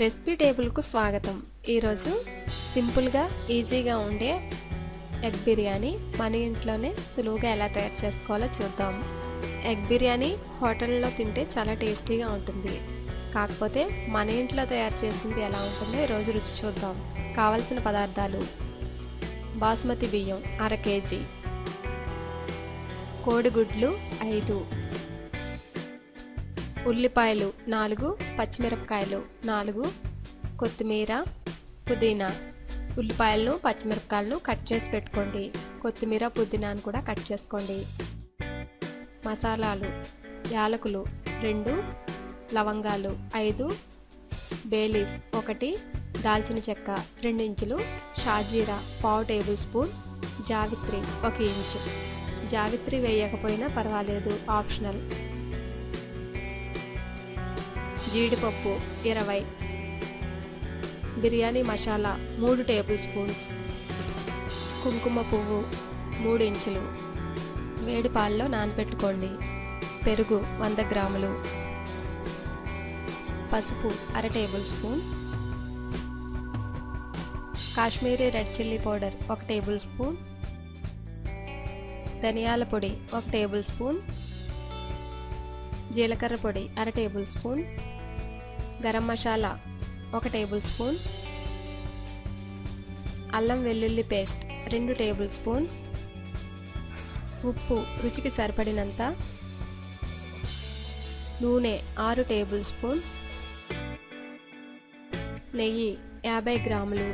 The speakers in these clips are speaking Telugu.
రెసిపీ టేబుల్కు స్వాగతం. ఈరోజు సింపుల్గా ఈజీగా ఉండే ఎగ్ బిర్యానీ మన ఇంట్లోనే సులువుగా ఎలా తయారు చేసుకోవాలో చూద్దాం. ఎగ్ బిర్యానీ హోటల్లో తింటే చాలా టేస్టీగా ఉంటుంది. కాకపోతే మన ఇంట్లో తయారు చేసింది ఎలా ఉంటుందో ఈరోజు రుచి చూద్దాం. కావలసిన పదార్థాలు: బాస్మతి బియ్యం 1/2 కేజీ, కోడిగుడ్లు 5, ఉల్లిపాయలు 4, పచ్చిమిరపకాయలు 4, కొత్తిమీర, పుదీనా. ఉల్లిపాయలను పచ్చిమిరపకాయలను కట్ చేసి పెట్టుకోండి. కొత్తిమీర పుదీనాను కూడా కట్ చేసుకోండి. మసాలాలు: యాలకులు 2, లవంగాలు 5, బే లీఫ్ 1, దాల్చిన చెక్క 2 ఇంచులు, షాజీరా 1/2 టేబుల్ స్పూన్, జావిత్రి 1 ఇంచు. జావిత్రి వేయకపోయినా పర్వాలేదు, ఆప్షనల్. జీడిపప్పు 20, బిర్యానీ మసాలా 3 టేబుల్ స్పూన్స్, కుంకుమ పువ్వు 3 ఇంచులు. వేడి పాలలో నానబెట్టుకోండి. పెరుగు 100 గ్రాములు, పసుపు 1/2 table spoon, Kashmiri red chilli powder 1 table spoon, ధనియాల పొడి 1 టేబుల్ స్పూన్, జీలకర్ర పొడి 1/2 table spoon, garam masala 1 table spoon, అల్లం వెల్లుల్లి పేస్ట్ 2 టేబుల్ స్పూన్స్, ఉప్పు రుచికి సరిపడినంత, నూనె 6 టేబుల్ స్పూన్స్, నెయ్యి 50 గ్రాములు.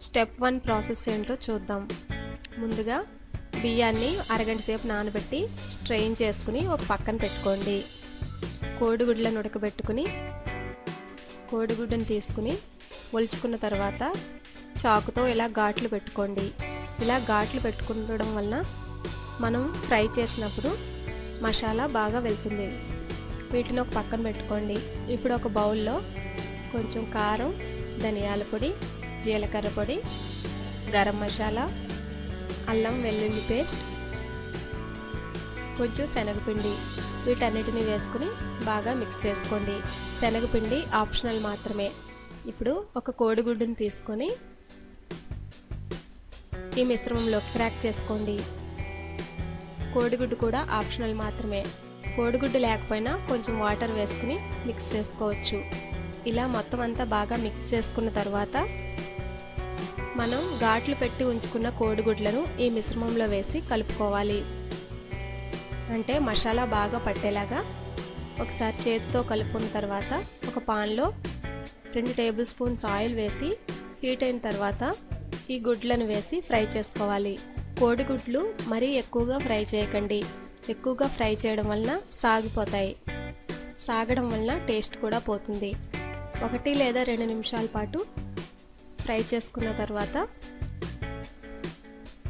స్టెప్ 1 ప్రాసెస్ ఏంటో చూద్దాం. ముందుగా బియ్యాన్ని అరగంట సేపు నానబెట్టి స్ట్రెయిన్ చేసుకుని ఒక పక్కన పెట్టుకోండి. కోడిగుడ్లను ఉడకబెట్టుకుని కోడిగుడ్డుని తీసుకుని ఒలుచుకున్న తర్వాత చాకుతో ఇలా ఘాట్లు పెట్టుకోండి. ఇలా ఘాట్లు పెట్టుకుండడం వలన మనం ఫ్రై చేసినప్పుడు మసాలా బాగా వెళ్తుంది. వీటిని ఒక పక్కన పెట్టుకోండి. ఇప్పుడు ఒక బౌల్లో కొంచెం కారం, ధనియాల పొడి, జీలకర్ర పొడి, గరం మసాలా, అల్లం వెల్లుల్లి పేస్ట్, కొంచెం శనగపిండి, వీటన్నిటిని వేసుకుని బాగా మిక్స్ చేసుకోండి. శనగపిండి ఆప్షనల్ మాత్రమే. ఇప్పుడు ఒక కోడిగుడ్డుని తీసుకొని ఈ మిశ్రమంలోకి క్రాక్ చేసుకోండి. కోడిగుడ్డు కూడా ఆప్షనల్ మాత్రమే. కోడిగుడ్డు లేకపోయినా కొంచెం వాటర్ వేసుకుని మిక్స్ చేసుకోవచ్చు. ఇలా మొత్తం అంతా బాగా మిక్స్ చేసుకున్న తర్వాత మనం ఘాట్లు పెట్టి ఉంచుకున్న కోడిగుడ్లను ఈ మిశ్రమంలో వేసి కలుపుకోవాలి. అంటే మసాలా బాగా పట్టేలాగా ఒకసారి చేతితో కలుపుకున్న తర్వాత ఒక పాన్లో 2 టేబుల్ స్పూన్స్ ఆయిల్ వేసి హీట్ అయిన తర్వాత ఈ గుడ్లను వేసి ఫ్రై చేసుకోవాలి. కోడిగుడ్లు మరీ ఎక్కువగా ఫ్రై చేయకండి. ఎక్కువగా ఫ్రై చేయడం వలన సాగిపోతాయి. సాగడం వలన టేస్ట్ కూడా పోతుంది. 1 లేదా 2 నిమిషాల పాటు ఫ్రై చేసుకున్న తర్వాత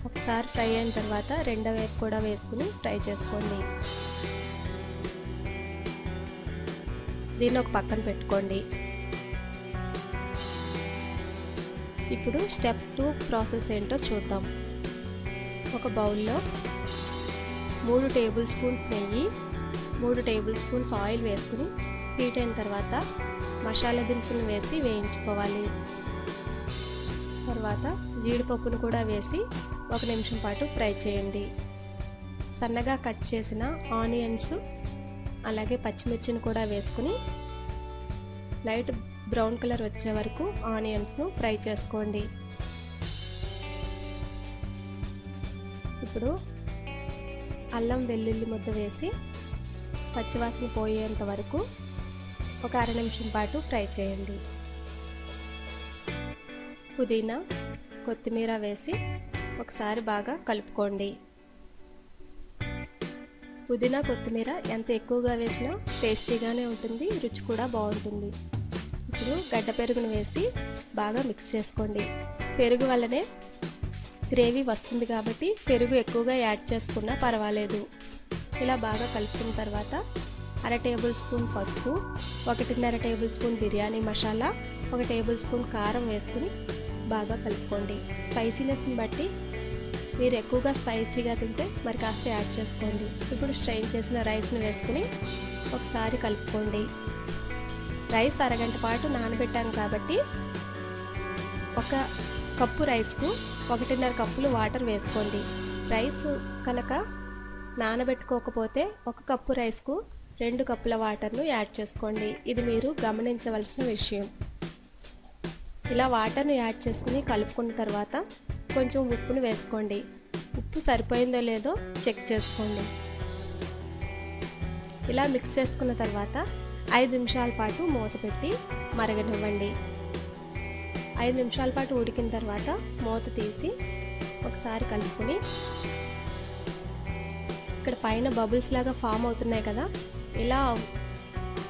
ఒకసారి ఫ్రై అయిన తర్వాత రెండో వైపు కూడా వేసుకుని ఫ్రై చేసుకోండి. దీన్ని ఒక పక్కన పెట్టుకోండి. ఇప్పుడు స్టెప్ 2 ప్రాసెస్ ఏంటో చూద్దాం. ఒక బౌల్లో 3 టేబుల్ స్పూన్స్ నెయ్యి, 3 టేబుల్ స్పూన్స్ ఆయిల్ వేసుకుని హీట్ అయిన తర్వాత మసాలా దినుసులను వేసి వేయించుకోవాలి. తర్వాత జీడిపప్పును కూడా వేసి 1 నిమిషం పాటు ఫ్రై చేయండి. సన్నగా కట్ చేసిన ఆనియన్స్ అలాగే పచ్చిమిర్చిని కూడా వేసుకుని లైట్ బ్రౌన్ కలర్ వచ్చే వరకు ఆనియన్స్ ఫ్రై చేసుకోండి. ఇప్పుడు అల్లం వెల్లుల్లి ముద్ద వేసి పచ్చివాసన పోయేంత వరకు ఒక 1/2 నిమిషం పాటు ఫ్రై చేయండి. పుదీనా, కొత్తిమీర వేసి ఒకసారి బాగా కలుపుకోండి. పుదీనా, కొత్తిమీర ఎంత ఎక్కువగా వేసినా టేస్టీగానే ఉంటుంది, రుచి కూడా బాగుంటుంది. ఇప్పుడు గడ్డ పెరుగును వేసి బాగా మిక్స్ చేసుకోండి. పెరుగు వల్లనే గ్రేవీ వస్తుంది కాబట్టి పెరుగు ఎక్కువగా యాడ్ చేసుకున్నా పర్వాలేదు. ఇలా బాగా కలుపుకున్న తర్వాత 1/2 టేబుల్ స్పూన్ పసుపు, 1.5 table spoon biryani masala, 1 table spoon కారం వేసుకుని బాగా కలుపుకోండి. స్పైసీనెస్ని బట్టి మీరు ఎక్కువగా స్పైసీగా తింటే మరి కాస్త యాడ్ చేసుకోండి. ఇప్పుడు స్ట్రెయిన్ చేసిన రైస్ని వేసుకుని ఒకసారి కలుపుకోండి. రైస్ అరగంట పాటు నానబెట్టాను కాబట్టి 1 కప్పు రైస్కు 1.5 కప్పులు వాటర్ వేసుకోండి. రైస్ కనుక నానబెట్టుకోకపోతే 1 కప్పు రైస్కు 2 కప్పుల వాటర్ను యాడ్ చేసుకోండి. ఇది మీరు గమనించవలసిన విషయం. ఇలా వాటర్ను యాడ్ చేసుకుని కలుపుకున్న తర్వాత కొంచెం ఉప్పును వేసుకోండి. ఉప్పు సరిపోయిందో లేదో చెక్ చేసుకోండి. ఇలా మిక్స్ చేసుకున్న తర్వాత 5 నిమిషాల పాటు మూత పెట్టి మరగనివ్వండి. 5 నిమిషాల పాటు ఉడికిన తర్వాత మూత తీసి ఒకసారి కలుపుకొని, ఇక్కడ పైన బబుల్స్ లాగా ఫామ్ అవుతున్నాయి కదా, ఇలా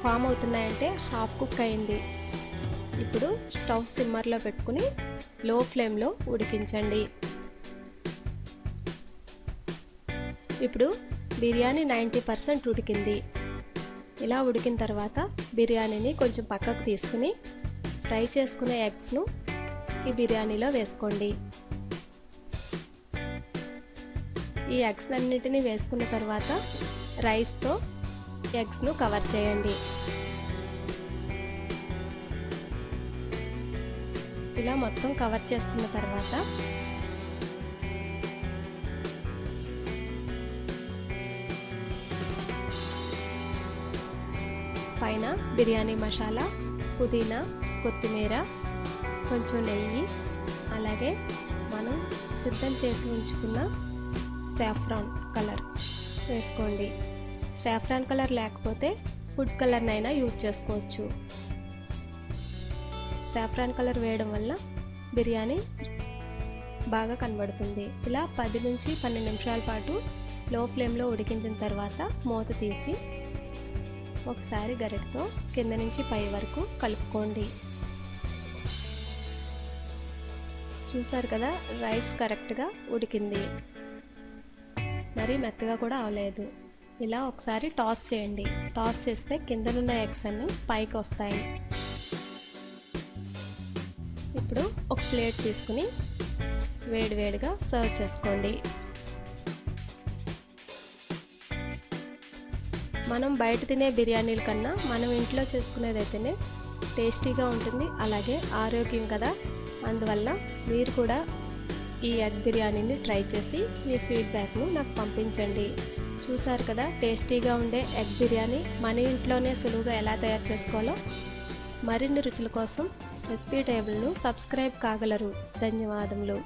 ఫామ్ అవుతున్నాయంటే హాఫ్ కుక్ అయింది. ఇప్పుడు స్టవ్ సిమ్మర్లో పెట్టుకుని లో ఫ్లేమ్లో ఉడికించండి. ఇప్పుడు బిర్యానీ 90% ఉడికింది. ఇలా ఉడికిన తర్వాత బిర్యానీని కొంచెం పక్కకు తీసుకుని ఫ్రై చేసుకునే ఎగ్స్ను ఈ బిర్యానీలో వేసుకోండి. ఈ ఎగ్స్ అన్నిటినీ వేసుకున్న తర్వాత రైస్తో ఎగ్స్ను కవర్ చేయండి. ఇలా మొత్తం కవర్ చేసుకున్న తర్వాత పైన బిర్యానీ మసాలా, పుదీనా, కొత్తిమీర, కొంచెం నెయ్యి, అలాగే మనం సిద్ధం చేసి ఉంచుకున్న సాఫ్రాన్ కలర్ వేసుకోండి. సాఫ్రాన్ కలర్ లేకపోతే ఫుడ్ కలర్నైనా యూజ్ చేసుకోవచ్చు. సాఫ్రాన్ కలర్ వేయడం వల్ల బిర్యానీ బాగా కనబడుతుంది. ఇలా 10 నుంచి 12 నిమిషాల పాటు లో ఫ్లేమ్లో ఉడికించిన తర్వాత మూత తీసి ఒకసారి గరిటెతో కింద నుంచి పై వరకు కలుపుకోండి. చూసారు కదా, రైస్ కరెక్ట్గా ఉడికింది, మరీ మెత్తగా కూడా అవ్వలేదు. ఇలా ఒకసారి టాస్ చేయండి. టాస్ చేస్తే కిందనున్న ఎగ్స్ అన్నీ పైకి వస్తాయి. ఇప్పుడు ఒక ప్లేట్ తీసుకుని వేడివేడిగా సర్వ్ చేసుకోండి. మనం బయట తినే బిర్యానీల కన్నా మనం ఇంట్లో చేసుకునేదైతేనే టేస్టీగా ఉంటుంది, అలాగే ఆరోగ్యం కదా. అందువల్ల మీరు కూడా ఈ ఎగ్ బిర్యానీని ట్రై చేసి మీ ఫీడ్బ్యాక్ను నాకు పంపించండి. చూసారు కదా, టేస్టీగా ఉండే ఎగ్ బిర్యానీ మన ఇంట్లోనే సులువుగా ఎలా తయారు చేసుకోవాలో. మరిన్ని రుచుల కోసం రెసిపీ టేబుల్ను సబ్స్క్రైబ్ కాగలరు. ధన్యవాదములు.